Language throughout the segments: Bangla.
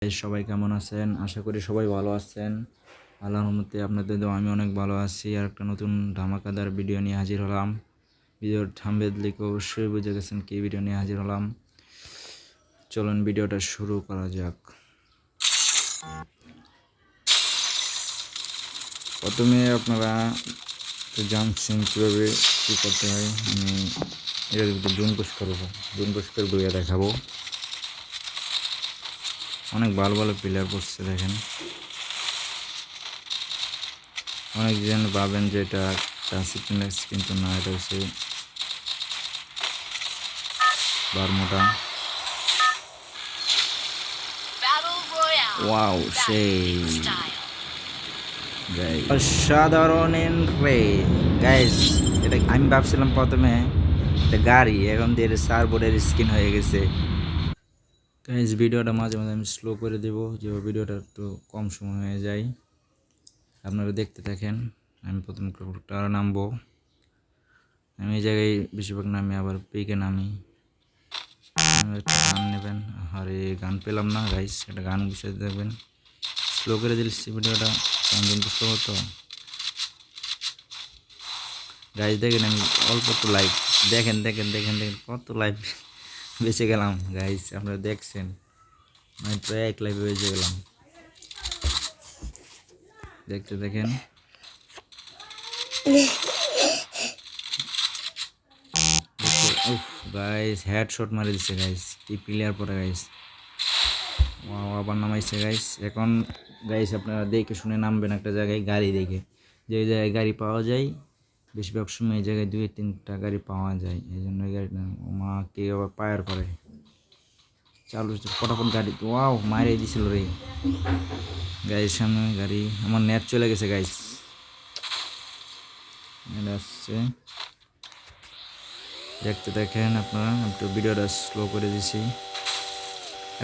সবাই কেমন আছেন? আশা করি সবাই ভালো আছেন। আল্লাহর রহমতে আপনাদের দোয়ায় আমি অনেক ভালো আছি। আর একটা নতুন ধামাকাদার ভিডিও নিয়ে হাজির হলাম। ভিডিওর থাম্বনেল দেখে অবশ্যই বুঝে গেছেন কি ভিডিও নিয়ে হাজির হলাম। চলুন ভিডিওটা শুরু করা যাক। প্রথমে আপনারা তো জানছেন কীভাবে কী করতে হয়। আমি এটার ভিতরে জুন পুশ করবো, জুন পুশ করে বইয়ে দেখাবো। অনেক ভালো ভালো প্লেয়ার পড়ছে দেখেন। অনেকজন ভাবেন যে এটা ক্লাসিক ম্যাচ, কিন্তু না, এটা হচ্ছে বারমুডা। ওয়াও, সেই অসাধারণ রে গাইস। এটা আমি ভাবছিলাম প্রথমে এটা গাড়ি, এখন দিয়ে সার্বোর্ডের স্ক্রিন হয়ে গেছে। গাইস ভিডিওটা মাঝে মাঝে আমি স্লো করে দেবো, যে ভিডিওটা একটু কম সময় হয়ে যায়। আপনারা দেখতে থাকেন। আমি প্রথম নামবো। আমি এই জায়গায় বেশিরভাগ নামি, আবার পিকে নামি। একটা গান নেবেন। আরে গান পেলাম না গাইস, একটা গান বিষয়ে দেখবেন। স্লো করে দিচ্ছি ভিডিওটা, বুঝতে হতো। গাইস দেখেন, আমি অল্প একটু লাইভ দেখেন দেখেন দেখেন দেখেন কত লাইভ বেঁচে গেলাম গাইস। আপনারা দেখছেন আমি প্রায় এক লাইভে বেঁচে গেলাম। দেখতে দেখেন। গাইস হেডশট মারি দিচ্ছে গাইস, কি প্লেয়ার পরে গাইস। আবার নামাইছে গাইস। এখন গাইস আপনারা দেখে শুনে নামবেন একটা জায়গায়, গাড়ি দেখে। যে জায়গায় গাড়ি পাওয়া যায়, বেশিরভাগ সময় এই জায়গায় 2-3টা গাড়ি পাওয়া যায়, এই জন্য এই গাড়িটা মা কে আবার পায়ার করে চালু ফটাফট গাড়ি। ওয়াও, মারিয়ে দিছিল রে গাড়ির সামনে গাড়ি। আমার নেট চলে গেছে গাইস। এটা আসছে, দেখতে দেখেন আপনারা। একটু ভিডিওটা স্লো করে দিছি।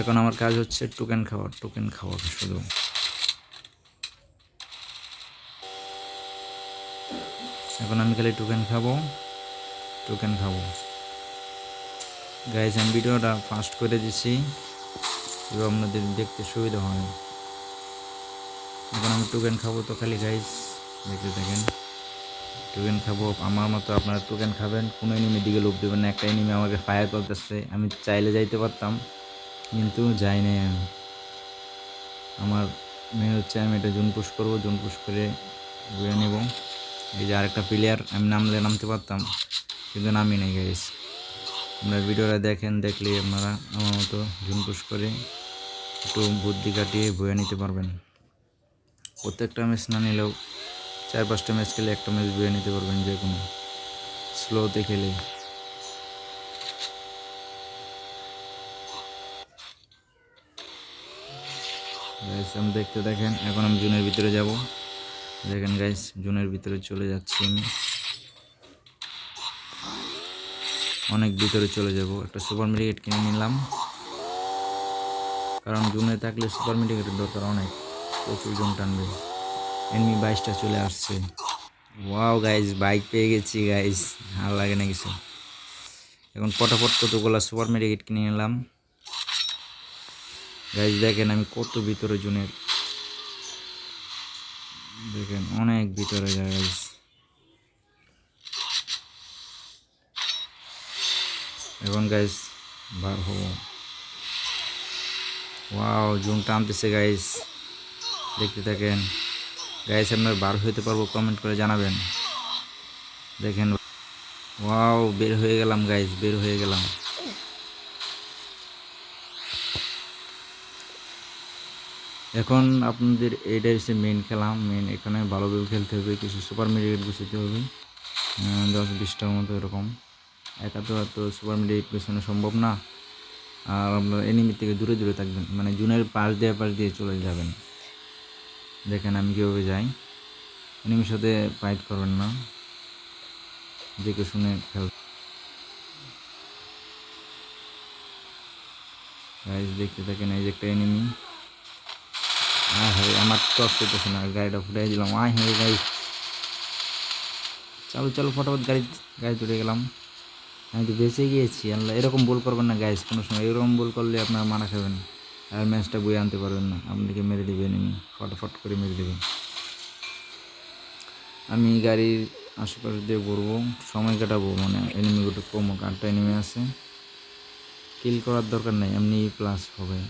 এখন আমার কাজ হচ্ছে টোকেন খাওয়া, টোকেন খাওয়া শুধু। এখন আমি খালি টোকেন খাবো, টোকেন খাবো গাইস। আমি ভিডিওটা ফাস্ট করে দিছি, এবং আপনাদের দেখতে সুবিধা হয়। এখন আমি টোকেন খাবো তো খালি গাইস, দেখতে থাকেন। টোকেন খাবো আমার মতো আপনারা টোকেন খাবেন। কোনো এনিমি দিকে লোভ দেবেন না। একটা এনিমি আমাকে ফায়ার করতেছে, আমি চাইলে যাইতে পারতাম কিন্তু যাই নাই। আমি আমার মেয়ে হচ্ছে আমি এটা জুন পুশ করবো, জুন পুশ করে ঘুরে নেব। এই যে আরেকটা প্লেয়ার, আমি নামলে নামতে পারতাম কিন্তু নামি নাই গাইস। আপনারা ভিডিওটা দেখেন, দেখলে আপনারা আমার মতো জুন পুশ করে একটু বুদ্ধি কাটিয়ে বয়ে নিতে পারবেন। প্রত্যেকটা ম্যাচ না নিলেও 4-5টা ম্যাচ খেলে একটা ম্যাচ বয়ে নিতে পারবেন, যে কোনো স্লোতে খেলে। গাইস আমি দেখতে দেখেন। এখন আমি জুনের ভিতরে যাব, দেখেন গাইস জুনের ভিতরে চলে যাচ্ছি আমি। অনেক ভিতরে চলে যাব। একটা সুপার মেডিকেট কিনে নিলাম, কারণ জুনে থাকলে সুপার মেডিকেটের দরকার অনেক, প্রচুর জুন টানবে। এনিমি 22টা চলে আসছে। ওয়াও গাইস, বাইক পেয়ে গেছি গাইস, আর লাগে না কিছু। এখন ফটাফট কতগুলো সুপার মেডিকেট কিনে নিলাম গাইস। দেখেন আমি কত ভিতরে জুনের, দেখেন অনেক ভিতরে গাইস। এখন গাইস বার হবো। ওয়াও, জুন টানতেছে গাইস, দেখতে থাকেন গাইস। আপনার বার হইতে পারবো কমেন্ট করে জানাবেন। দেখেন ওয়াও, বের হয়ে গেলাম গাইস, বের হয়ে গেলাম। এখন আপনাদের এইটাই হচ্ছে মেন খেলা। মেন এখানে ভালোভাবে খেলতে হবে, কিছু সুপার মেডিকেট গুছাতে হবে, 10-20টার মতো এরকম। একা তো এত সুপার মেডিকেট গুছানো সম্ভব না। আর আপনার এনিমি থেকে দূরে দূরে থাকবেন, মানে জুনের পাশ দিয়ে চলে যাবেন। দেখেন আমি কীভাবে যাই। এনিমির সাথে ফাইট করবেন না, দেখে শুনে খেল গাইস। দেখতে থাকেন, এই যে একটা এনিমি। হ্যাঁ আমার টপ পেতেছে না, গাড়িটা ফুটাই দিলাম। হ্যাঁ গাইস, চালু চালু ফটাফট গাড়ি তুলে গেলাম। আমি তো বেঁচে গিয়েছি। আল্লাহ, এরকম ভুল করবেন না গাইস কোনো সময়। এরকম ভুল করলে আপনারা মারা খাবেন। আর ম্যাচটা বয়ে আনতে পারবেন না, আপনাকে মেরে দেবে এনিমি, ফটাফট করে মেরে দেবে। আমি গাড়ির আশেপাশে দিয়ে ঘুরবো, সময় কাটাবো, মানে এনিমিগুলো কম, 8টা এনিমি আছে, কিল করার দরকার নেই, এমনি প্লাস হবে,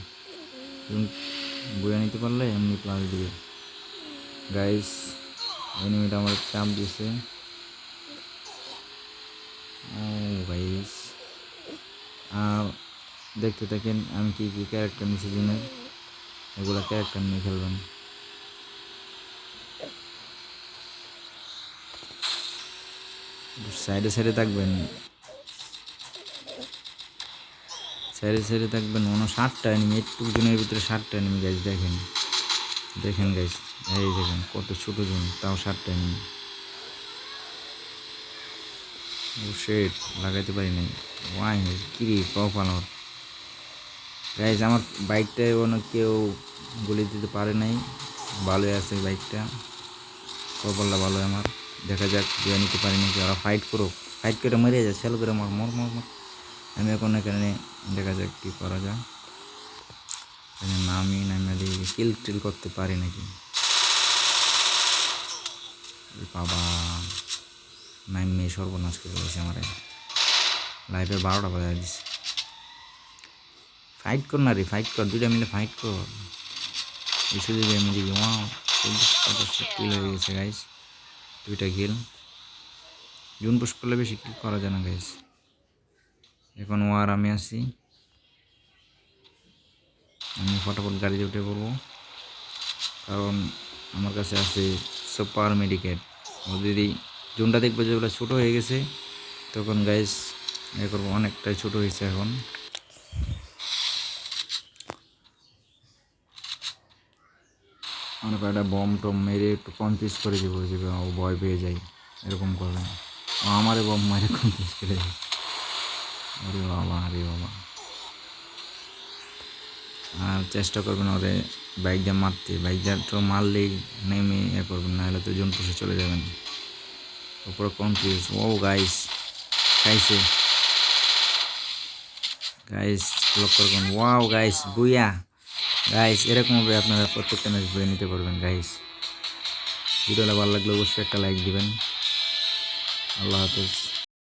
বয়ে নিতে পারলে এমনি প্লাস দিবে। গাইস এনিমিটা আমার চাপ দিয়েছে। ও গাইস, আর দেখতে থাকেন আমি কি কি ক্যারেক্টার নিচ্ছি দিনের, এগুলো ক্যারেক্টার নিয়ে খেলবেন। সাইডে সাইডে থাকবেন, সাইডে সাইডে থাকবেন। 7টা এনিমি, একটু জনের ভিতরে 7টা এনিমি গাইস, দেখেন দেখেন গাইস, এই দেখেন কত ছোটো জন, তাও 7টা এনিমি। ও শেট, লাগাইতে পারি নাই, ওয়াই কিরি কপাল আমার। গাইস আমার বাইকটায় অনেক কেউ গুলি দিতে পারে নাই, ভালোই আছে বাইকটা, কপালটা ভালো আমার। দেখা যাক দিয়ে নিতে পারি নাকি, ওরা ফাইট করুক, ফাইট করে মরে যায়, সেল করে মর মর মর মর। আমি এখন এখানে দেখা যাক কী করা যায়, নামি নামে দিয়ে কিল টিল করতে পারি নাকি। বাবা নামে সর্বনাশ করে দিয়েছে আমার, লাইফে 12টা বাজায় দিচ্ছে। ফাইট কর না রে, ফাইট কর, দুইটা মিলে ফাইট কর। এসে দিবি আমি দিবি, কিল হয়ে গেছে গাইস, 2টা কিল। জুন পুশ করলে বেশি কিল করা যায় না গাইস। এখন ওয়ার আমি আছি, আমি ফটাফট গাড়িতে উঠে পড়বো, কারণ আমার কাছে আছে সুপার মেডিকেট। যদি জুনটা দেখবো যেগুলো ছোটো হয়ে গেছে, তখন গাইস এ করবো, অনেকটাই ছোটো হয়েছে এখন। অনেক একটা বম টম মেরে একটু কনফিউজ করে দেবো, যে ও ভয় পেয়ে যায়, এরকম করবে। ও আমারে বম মারে কনফিউজ করে দেবে। আরে বাবা, আরে বাবা। আর চেষ্টা করবেন ওরে বাইক দিয়ে মারতে, বাইক দিয়ে তো মারলেই নেমে করবেন, নাহলে তো জোন পুষে চলে যাবেন। উপরে কনফিউজ, ও গাইস খাইছে গাইস, লক্ষ্য করবেন। ওয়াও গাইস, বুইয়া গাইস, এরকমভাবে আপনারা প্রত্যেকটা ম্যাচ বয়ে নিতে পারবেন গাইস। ভিডিওটা ভালো লাগলে অবশ্যই একটা লাইক দিবেন। আল্লাহ হাফেজ।